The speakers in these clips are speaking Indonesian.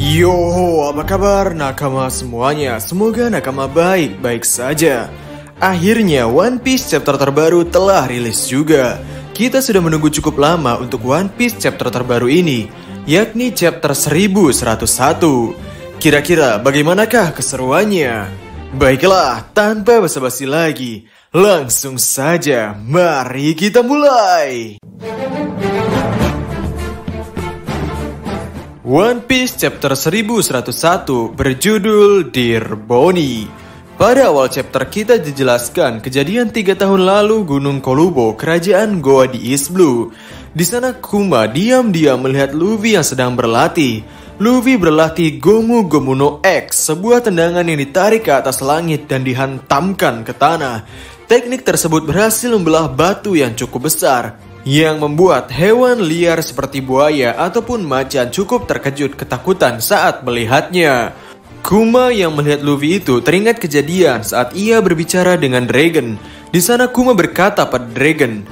Yo, apa kabar nakama semuanya? Semoga nakama baik-baik saja. Akhirnya One Piece chapter terbaru telah rilis juga. Kita sudah menunggu cukup lama untuk One Piece chapter terbaru ini, yakni chapter 1101. Kira-kira bagaimanakah keseruannya? Baiklah, tanpa basa-basi lagi, langsung saja mari kita mulai. One Piece chapter 1101 berjudul Dear Bonnie. Pada awal chapter kita dijelaskan kejadian 3 tahun lalu Gunung Kolubo, kerajaan Goa di East Blue. Di sana Kuma diam-diam melihat Luffy yang sedang berlatih. Luffy berlatih Gomu Gomu no X, sebuah tendangan yang ditarik ke atas langit dan dihantamkan ke tanah. Teknik tersebut berhasil membelah batu yang cukup besar, yang membuat hewan liar seperti buaya ataupun macan cukup terkejut ketakutan saat melihatnya. Kuma yang melihat Luffy itu teringat kejadian saat ia berbicara dengan Dragon. Di sana Kuma berkata pada Dragon,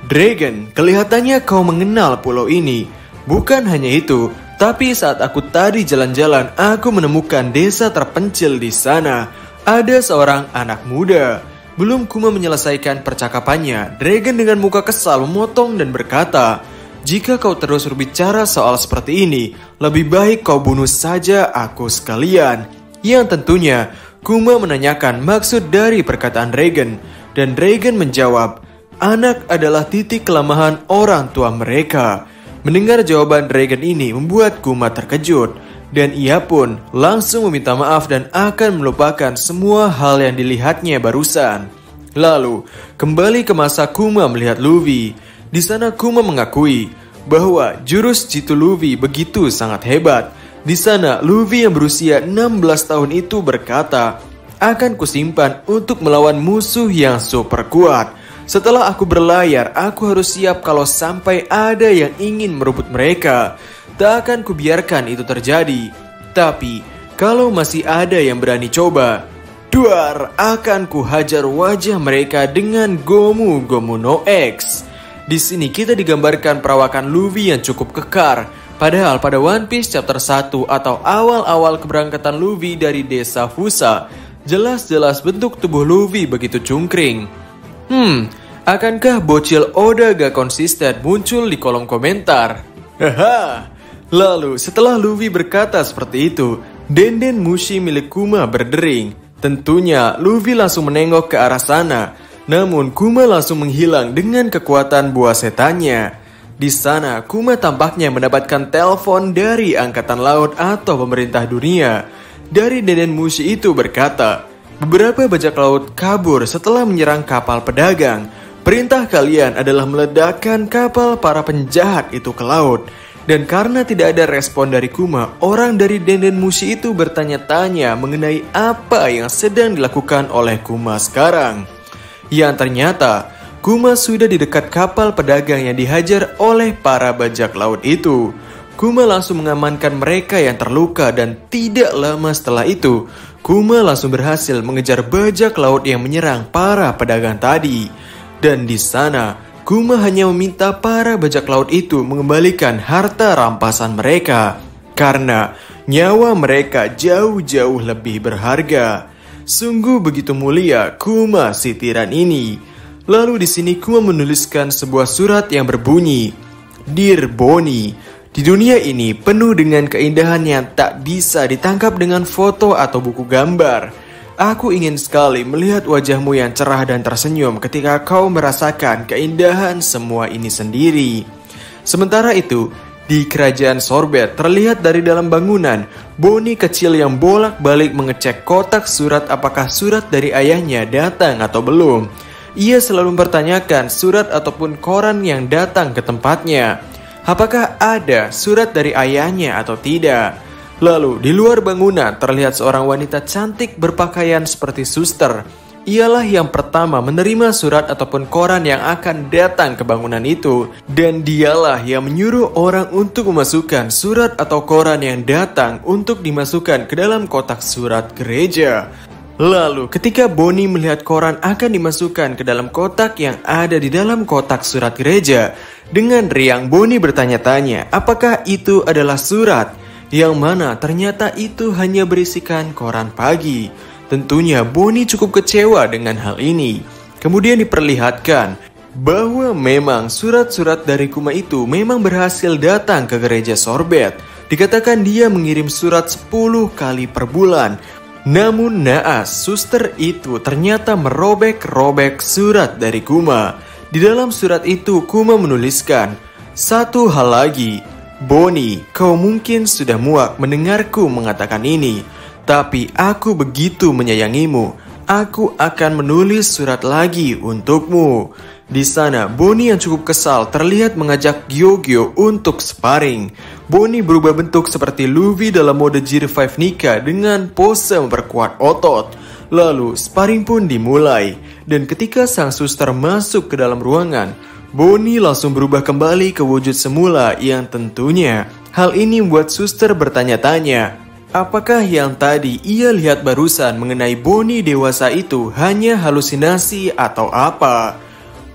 "Dragon, kelihatannya kau mengenal pulau ini." Bukan hanya itu, tapi saat aku tadi jalan-jalan, aku menemukan desa terpencil di sana. Ada seorang anak muda. Belum Kuma menyelesaikan percakapannya, Dragon dengan muka kesal memotong dan berkata, "Jika kau terus berbicara soal seperti ini, lebih baik kau bunuh saja aku sekalian." Yang tentunya, Kuma menanyakan maksud dari perkataan Dragon, dan Dragon menjawab, "Anak adalah titik kelemahan orang tua mereka." Mendengar jawaban Dragon ini membuat Kuma terkejut, dan ia pun langsung meminta maaf dan akan melupakan semua hal yang dilihatnya barusan. Lalu, kembali ke masa Kuma melihat Luffy. Di sana Kuma mengakui bahwa jurus jitu Luffy begitu sangat hebat. Di sana Luffy yang berusia 16 tahun itu berkata, "Akan kusimpan untuk melawan musuh yang super kuat. Setelah aku berlayar, aku harus siap kalau sampai ada yang ingin merebut mereka. Tak akan kubiarkan itu terjadi. Tapi, kalau masih ada yang berani coba, duar, akan kuhajar wajah mereka dengan Gomu Gomu no X." Di sini kita digambarkan perawakan Luffy yang cukup kekar. Padahal pada One Piece chapter 1 atau awal-awal keberangkatan Luffy dari desa Fusa, jelas-jelas bentuk tubuh Luffy begitu cungkring. Akankah bocil Oda gak konsisten muncul di kolom komentar? Haha. Lalu setelah Luffy berkata seperti itu, Denden Mushi milik Kuma berdering. Tentunya Luffy langsung menengok ke arah sana. Namun Kuma langsung menghilang dengan kekuatan buah setannya. Di sana Kuma tampaknya mendapatkan telepon dari angkatan laut atau pemerintah dunia. Dari Denden Mushi itu berkata, "Beberapa bajak laut kabur setelah menyerang kapal pedagang. Perintah kalian adalah meledakkan kapal para penjahat itu ke laut." Dan karena tidak ada respon dari Kuma, orang dari Denden Mushi itu bertanya-tanya mengenai apa yang sedang dilakukan oleh Kuma sekarang. Yang ternyata, Kuma sudah di dekat kapal pedagang yang dihajar oleh para bajak laut itu. Kuma langsung mengamankan mereka yang terluka dan tidak lama setelah itu, Kuma langsung berhasil mengejar bajak laut yang menyerang para pedagang tadi. Dan di sana, Kuma hanya meminta para bajak laut itu mengembalikan harta rampasan mereka, karena nyawa mereka jauh-jauh lebih berharga. Sungguh begitu mulia Kuma si tiran ini. Lalu di sini Kuma menuliskan sebuah surat yang berbunyi, "Dear Bonnie, di dunia ini penuh dengan keindahan yang tak bisa ditangkap dengan foto atau buku gambar. Aku ingin sekali melihat wajahmu yang cerah dan tersenyum ketika kau merasakan keindahan semua ini sendiri." Sementara itu, di kerajaan Sorbet terlihat dari dalam bangunan, Bonnie kecil yang bolak-balik mengecek kotak surat apakah surat dari ayahnya datang atau belum. Ia selalu mempertanyakan surat ataupun koran yang datang ke tempatnya. Apakah ada surat dari ayahnya atau tidak? Lalu di luar bangunan terlihat seorang wanita cantik berpakaian seperti suster. Ialah yang pertama menerima surat ataupun koran yang akan datang ke bangunan itu. Dan dialah yang menyuruh orang untuk memasukkan surat atau koran yang datang untuk dimasukkan ke dalam kotak surat gereja. Lalu ketika Bonnie melihat koran akan dimasukkan ke dalam kotak yang ada di dalam kotak surat gereja, dengan riang Bonnie bertanya-tanya apakah itu adalah surat. yang mana ternyata itu hanya berisikan koran pagi. Tentunya Bonnie cukup kecewa dengan hal ini. Kemudian diperlihatkan bahwa memang surat-surat dari Kuma itu memang berhasil datang ke gereja sorbet. Dikatakan dia mengirim surat 10 kali per bulan. Namun naas, suster itu ternyata merobek-robek surat dari Kuma. Di dalam surat itu Kuma menuliskan, "Satu hal lagi, Bonnie, kau mungkin sudah muak mendengarku mengatakan ini. Tapi aku begitu menyayangimu. Aku akan menulis surat lagi untukmu." Di sana, Bonnie yang cukup kesal terlihat mengajak Gyogyo untuk sparring. Bonnie berubah bentuk seperti Luffy dalam mode G5 Nika dengan pose memperkuat otot. Lalu, sparring pun dimulai. Dan ketika sang suster masuk ke dalam ruangan, Bonnie langsung berubah kembali ke wujud semula yang tentunya hal ini membuat suster bertanya-tanya, apakah yang tadi ia lihat barusan mengenai Bonnie dewasa itu hanya halusinasi atau apa?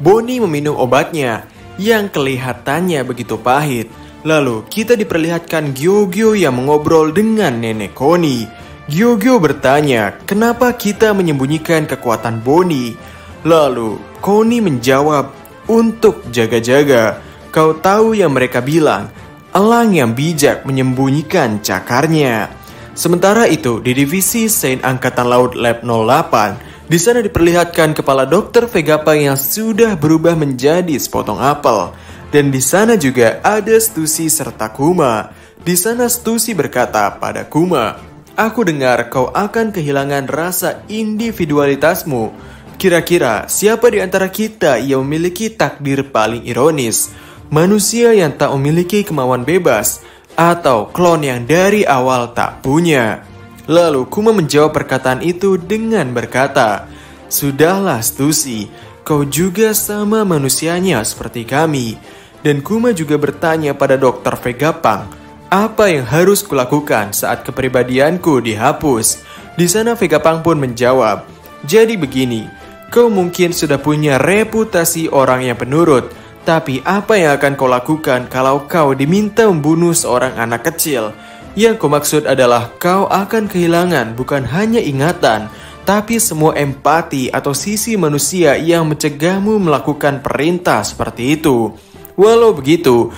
Bonnie meminum obatnya yang kelihatannya begitu pahit. Lalu kita diperlihatkan Gyogyo yang mengobrol dengan nenek Connie. Gyogyo bertanya, kenapa kita menyembunyikan kekuatan Bonnie? Lalu Connie menjawab, untuk jaga-jaga. Kau tahu yang mereka bilang, elang yang bijak menyembunyikan cakarnya. Sementara itu di divisi Saint Angkatan Laut Lab 08, di sana diperlihatkan kepala Dr. Vegapunk yang sudah berubah menjadi sepotong apel. Dan di sana juga ada Stussy serta Kuma. Di sana Stussy berkata pada Kuma, aku dengar kau akan kehilangan rasa individualitasmu. Kira-kira siapa di antara kita yang memiliki takdir paling ironis? Manusia yang tak memiliki kemauan bebas, atau klon yang dari awal tak punya? Lalu Kuma menjawab perkataan itu dengan berkata, sudahlah Stussy, kau juga sama manusianya seperti kami. Dan Kuma juga bertanya pada Dr. Vegapunk, apa yang harus kulakukan saat kepribadianku dihapus? Di sana Vegapunk pun menjawab, jadi begini, kau mungkin sudah punya reputasi orang yang penurut, tapi apa yang akan kau lakukan kalau kau diminta membunuh seorang anak kecil? Yang kumaksud adalah kau akan kehilangan bukan hanya ingatan, tapi semua empati atau sisi manusia yang mencegahmu melakukan perintah seperti itu. Walau begitu,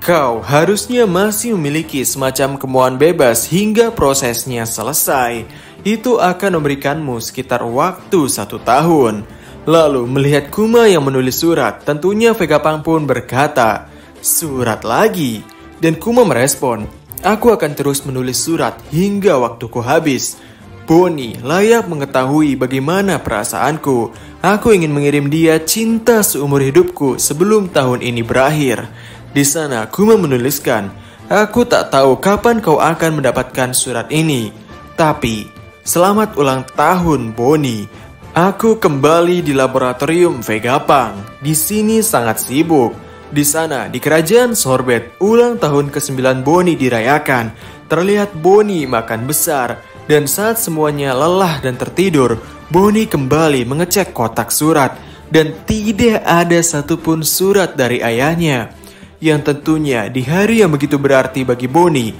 kau harusnya masih memiliki semacam kemauan bebas hingga prosesnya selesai. Itu akan memberikanmu sekitar waktu 1 tahun. Lalu melihat Kuma yang menulis surat, tentunya Vegapunk pun berkata, surat lagi? Dan Kuma merespon, aku akan terus menulis surat hingga waktuku habis. Bonnie layak mengetahui bagaimana perasaanku. Aku ingin mengirim dia cinta seumur hidupku sebelum tahun ini berakhir. Di sana Kuma menuliskan, aku tak tahu kapan kau akan mendapatkan surat ini. Tapi, selamat ulang tahun Bonnie. Aku kembali di laboratorium Vegapunk. Di sini sangat sibuk. Di sana, di kerajaan Sorbet, ulang tahun ke-9 Bonnie dirayakan. Terlihat Bonnie makan besar. Dan saat semuanya lelah dan tertidur, Bonnie kembali mengecek kotak surat. Dan tidak ada satupun surat dari ayahnya. Yang tentunya di hari yang begitu berarti bagi Bonnie,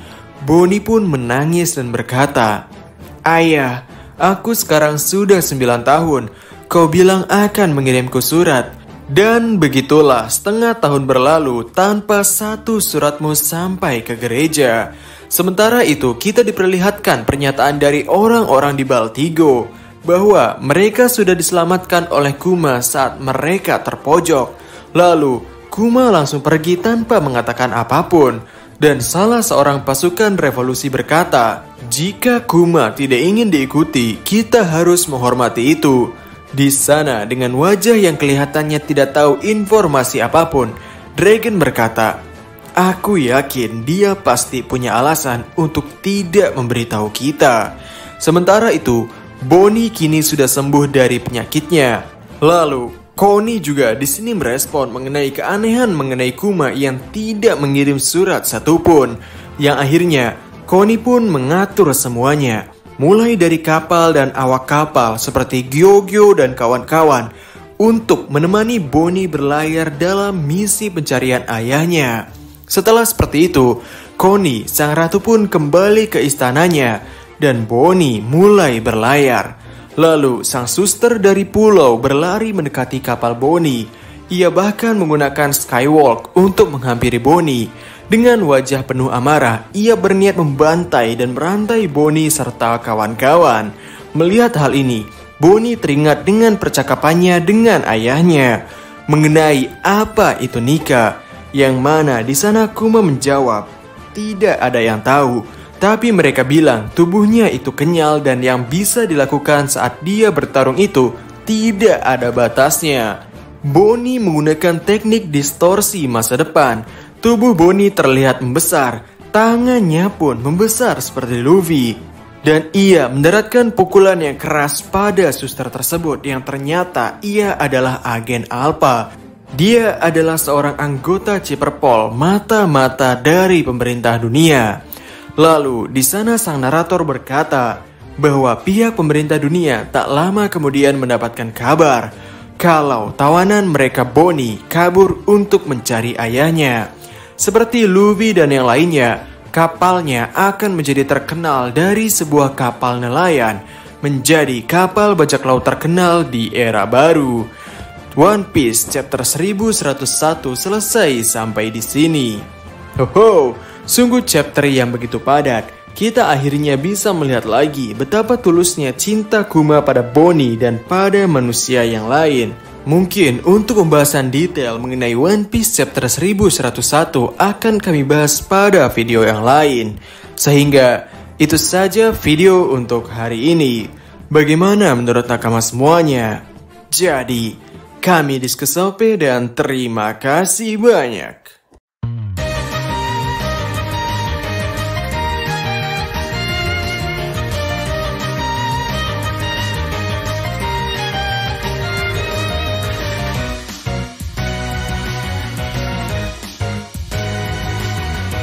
Bonnie pun menangis dan berkata, ayah, aku sekarang sudah 9 tahun. Kau bilang akan mengirimku surat. Dan begitulah setengah tahun berlalu tanpa satu suratmu sampai ke gereja. Sementara itu kita diperlihatkan pernyataan dari orang-orang di Baltigo bahwa mereka sudah diselamatkan oleh Kuma saat mereka terpojok. Lalu Kuma langsung pergi tanpa mengatakan apapun. Dan salah seorang pasukan revolusi berkata, jika Kuma tidak ingin diikuti, kita harus menghormati itu. Di sana dengan wajah yang kelihatannya tidak tahu informasi apapun, Dragon berkata, aku yakin dia pasti punya alasan untuk tidak memberitahu kita. Sementara itu, Bonnie kini sudah sembuh dari penyakitnya. Lalu, Connie juga di sini merespon mengenai keanehan mengenai Kuma yang tidak mengirim surat satupun. Yang akhirnya, Connie pun mengatur semuanya. Mulai dari kapal dan awak kapal seperti Gyogyo dan kawan-kawan untuk menemani Bonnie berlayar dalam misi pencarian ayahnya. Setelah seperti itu, Connie, sang ratu pun kembali ke istananya dan Bonnie mulai berlayar. Lalu sang suster dari pulau berlari mendekati kapal Bonnie. Ia bahkan menggunakan skywalk untuk menghampiri Bonnie. Dengan wajah penuh amarah, ia berniat membantai dan merantai Bonnie serta kawan-kawan. Melihat hal ini, Bonnie teringat dengan percakapannya dengan ayahnya mengenai apa itu nikah, yang mana di sana Kuma menjawab, tidak ada yang tahu, tapi mereka bilang tubuhnya itu kenyal dan yang bisa dilakukan saat dia bertarung itu tidak ada batasnya. Bonnie menggunakan teknik distorsi masa depan. Tubuh Bonnie terlihat membesar, tangannya pun membesar seperti Luffy. Dan ia mendaratkan pukulan yang keras pada suster tersebut yang ternyata ia adalah agen Alpha. Dia adalah seorang anggota Cyberpol, mata-mata dari pemerintah dunia. Lalu di sana sang narator berkata bahwa pihak pemerintah dunia tak lama kemudian mendapatkan kabar kalau tawanan mereka Bonnie kabur untuk mencari ayahnya. Seperti Luffy dan yang lainnya, kapalnya akan menjadi terkenal dari sebuah kapal nelayan menjadi kapal bajak laut terkenal di era baru. One Piece chapter 1101 selesai sampai di sini. Sungguh chapter yang begitu padat. Kita akhirnya bisa melihat lagi betapa tulusnya cinta Kuma pada Bonnie dan pada manusia yang lain. Mungkin untuk pembahasan detail mengenai One Piece chapter 1101 akan kami bahas pada video yang lain. Sehingga itu saja video untuk hari ini. Bagaimana menurut nakama semuanya? Jadi, kami Diskusope dan terima kasih banyak.